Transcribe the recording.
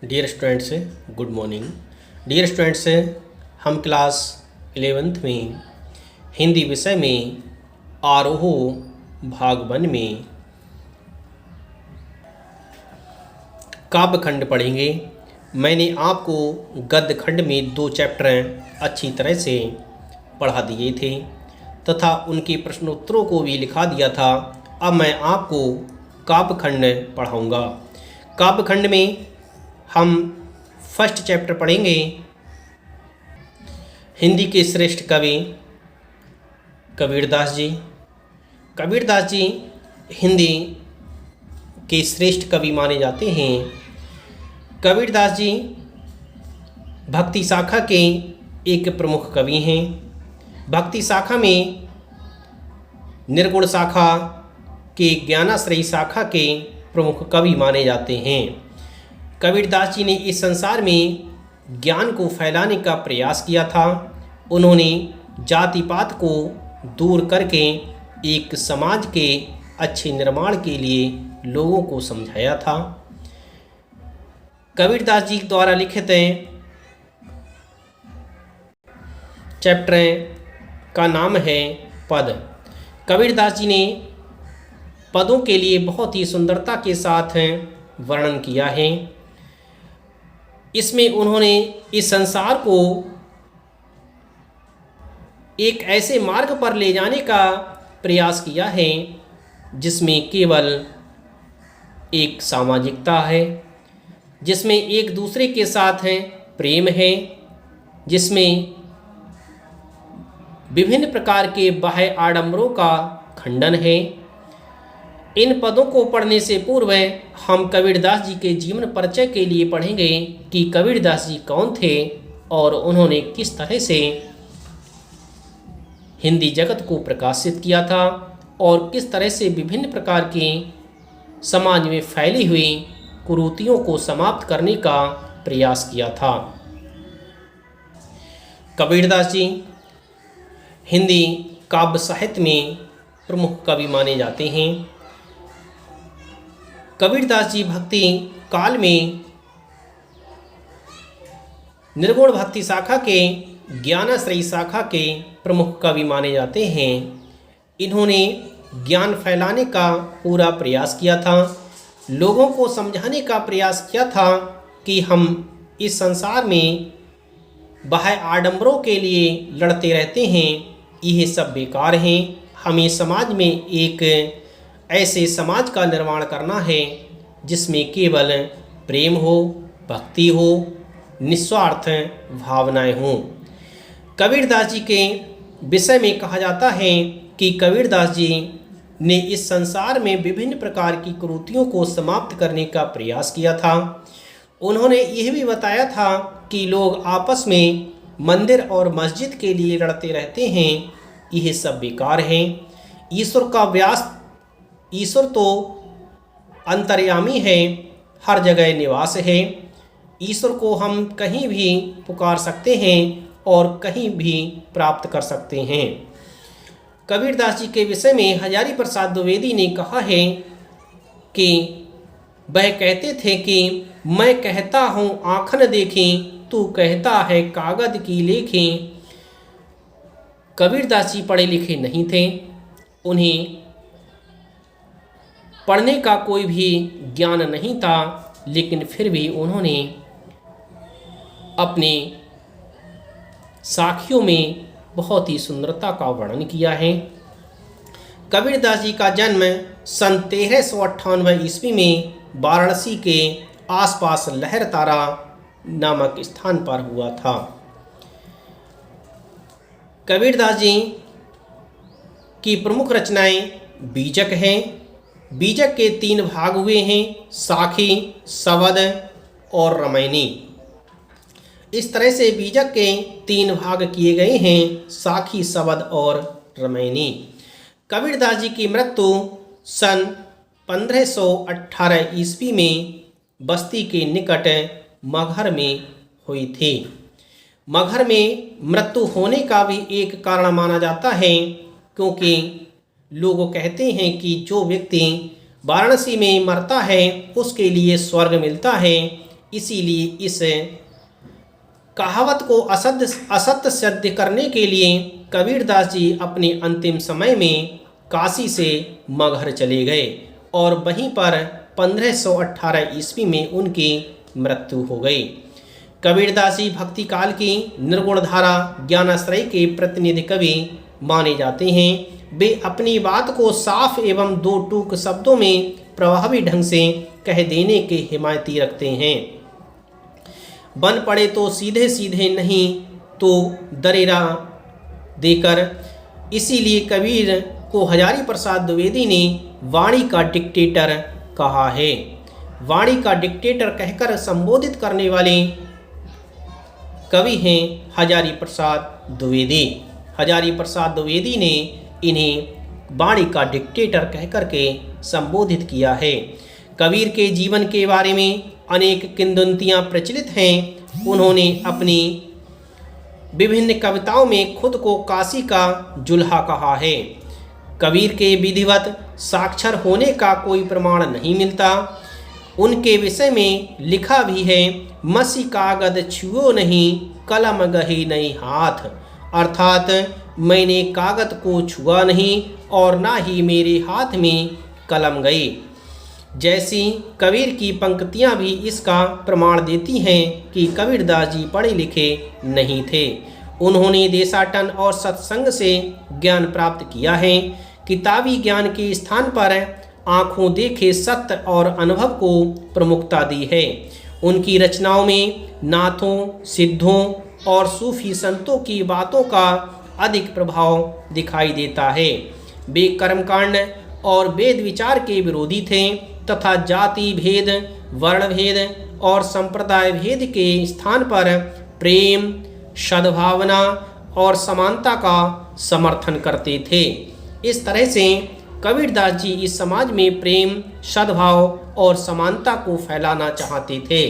Dear students, good morning. Dear students, हम class 11th में हिंदी विषय में आरोह भाग 1 में काव्य खंड पढ़ेंगे। मैंने आपको गद्य खंड में 2 चैप्टर अच्छी तरह से पढ़ा दिए थे तथा उनके प्रश्नोत्तरों को भी लिखा दिया था। अब मैं आपको काव्य खंड पढ़ाऊँगा। काव्य खंड में हम फर्स्ट चैप्टर पढ़ेंगे। हिंदी के श्रेष्ठ कवि कबीरदास जी। कबीरदास जी हिंदी के श्रेष्ठ कवि माने जाते हैं। कबीरदास जी भक्ति शाखा के एक प्रमुख कवि हैं। भक्ति शाखा में निर्गुण शाखा के ज्ञानाश्रयी शाखा के प्रमुख कवि माने जाते हैं। कबीरदास जी ने इस संसार में ज्ञान को फैलाने का प्रयास किया था। उन्होंने जाति पात को दूर करके एक समाज के अच्छे निर्माण के लिए लोगों को समझाया था। कबीरदास जी द्वारा लिखित चैप्टर का नाम है पद। कबीरदास जी ने पदों के लिए बहुत ही सुंदरता के साथ वर्णन किया है। इसमें उन्होंने इस संसार को एक ऐसे मार्ग पर ले जाने का प्रयास किया है जिसमें केवल एक सामाजिकता है, जिसमें एक दूसरे के साथ प्रेम है, जिसमें विभिन्न प्रकार के बाह्य आडंबरों का खंडन है। इन पदों को पढ़ने से पूर्व हम कबीरदास जी के जीवन परिचय के लिए पढ़ेंगे कि कबीरदास जी कौन थे और उन्होंने किस तरह से हिंदी जगत को प्रकाशित किया था और किस तरह से विभिन्न प्रकार के समाज में फैली हुई कुरीतियों को समाप्त करने का प्रयास किया था। कबीरदास जी हिंदी काव्य साहित्य में प्रमुख कवि माने जाते हैं। कबीरदास जी भक्ति काल में निर्गुण भक्ति शाखा के ज्ञानाश्रयी शाखा के प्रमुख कवि माने जाते हैं। इन्होंने ज्ञान फैलाने का पूरा प्रयास किया था, लोगों को समझाने का प्रयास किया था कि हम इस संसार में बाह्य आडंबरों के लिए लड़ते रहते हैं, यह सब बेकार हैं। हमें समाज में एक ऐसे समाज का निर्माण करना है जिसमें केवल प्रेम हो, भक्ति हो, निस्वार्थ भावनाएं हों। कबीरदास जी के विषय में कहा जाता है कि कबीरदास जी ने इस संसार में विभिन्न प्रकार की कुरीतियों को समाप्त करने का प्रयास किया था। उन्होंने यह भी बताया था कि लोग आपस में मंदिर और मस्जिद के लिए लड़ते रहते हैं, यह सब बेकार हैं। ईश्वर तो अंतर्यामी है, हर जगह निवास है। ईश्वर को हम कहीं भी पुकार सकते हैं और कहीं भी प्राप्त कर सकते हैं। कबीरदास जी के विषय में हजारी प्रसाद द्विवेदी ने कहा है कि वह कहते थे कि मैं कहता हूँ आँख न देखें, तू कहता है कागज की लेखें। कबीरदास जी पढ़े लिखे नहीं थे, उन्हें पढ़ने का कोई भी ज्ञान नहीं था, लेकिन फिर भी उन्होंने अपने साखियों में बहुत ही सुंदरता का वर्णन किया है। कबीरदास जी का जन्म सन 1398 ईस्वी में वाराणसी के आसपास लहर तारा नामक स्थान पर हुआ था। कबीरदास जी की प्रमुख रचनाएं बीजक हैं। बीजक के 3 भाग हुए हैं, साखी, सवद और रामायणी। इस तरह से बीजक के 3 भाग किए गए हैं, साखी, सवद और रामायणी। कबीरदास जी की मृत्यु सन 1518 ईस्वी में बस्ती के निकट मगहर में हुई थी। मगहर में मृत्यु होने का भी एक कारण माना जाता है, क्योंकि लोग कहते हैं कि जो व्यक्ति वाराणसी में मरता है उसके लिए स्वर्ग मिलता है, इसीलिए इस कहावत को असत्य सिद्ध करने के लिए कबीरदास जी अपने अंतिम समय में काशी से मगहर चले गए और वहीं पर 1518 ईस्वी में उनकी मृत्यु हो गई। कबीरदास जी भक्ति काल की निर्गुण धारा ज्ञानाश्रय के प्रतिनिधि कवि माने जाते हैं। वे अपनी बात को साफ एवं दो टूक शब्दों में प्रभावी ढंग से कह देने के हिमायती रखते हैं। बन पड़े तो सीधे सीधे नहीं तो दरेरा देकर। इसीलिए कबीर को हजारी प्रसाद द्विवेदी ने वाणी का डिक्टेटर कहा है। वाणी का डिक्टेटर कहकर संबोधित करने वाले कवि हैं हजारी प्रसाद द्विवेदी। हजारी प्रसाद द्विवेदी ने इन्हें वाणी का डिक्टेटर कहकर के संबोधित किया है। कबीर के जीवन के बारे में अनेक किंवदंतियां प्रचलित हैं। उन्होंने अपनी विभिन्न कविताओं में खुद को काशी का जुल्हा कहा है। कबीर के विधिवत साक्षर होने का कोई प्रमाण नहीं मिलता। उनके विषय में लिखा भी है, मसी कागद छुओ नहीं कलम गही नहीं हाथ, अर्थात मैंने कागज को छुआ नहीं और ना ही मेरे हाथ में कलम गई। जैसी कबीर की पंक्तियां भी इसका प्रमाण देती हैं कि कबीरदास जी पढ़े लिखे नहीं थे। उन्होंने देशाटन और सत्संग से ज्ञान प्राप्त किया है। किताबी ज्ञान के स्थान पर आँखों देखे सत्य और अनुभव को प्रमुखता दी है। उनकी रचनाओं में नाथों, सिद्धों और सूफी संतों की बातों का अधिक प्रभाव दिखाई देता है। वे कर्मकांड और वेद विचार के विरोधी थे तथा जाति भेद, वर्ण भेद और संप्रदाय भेद के स्थान पर प्रेम, सद्भावना और समानता का समर्थन करते थे। इस तरह से कबीरदास जी इस समाज में प्रेम, सद्भाव और समानता को फैलाना चाहते थे।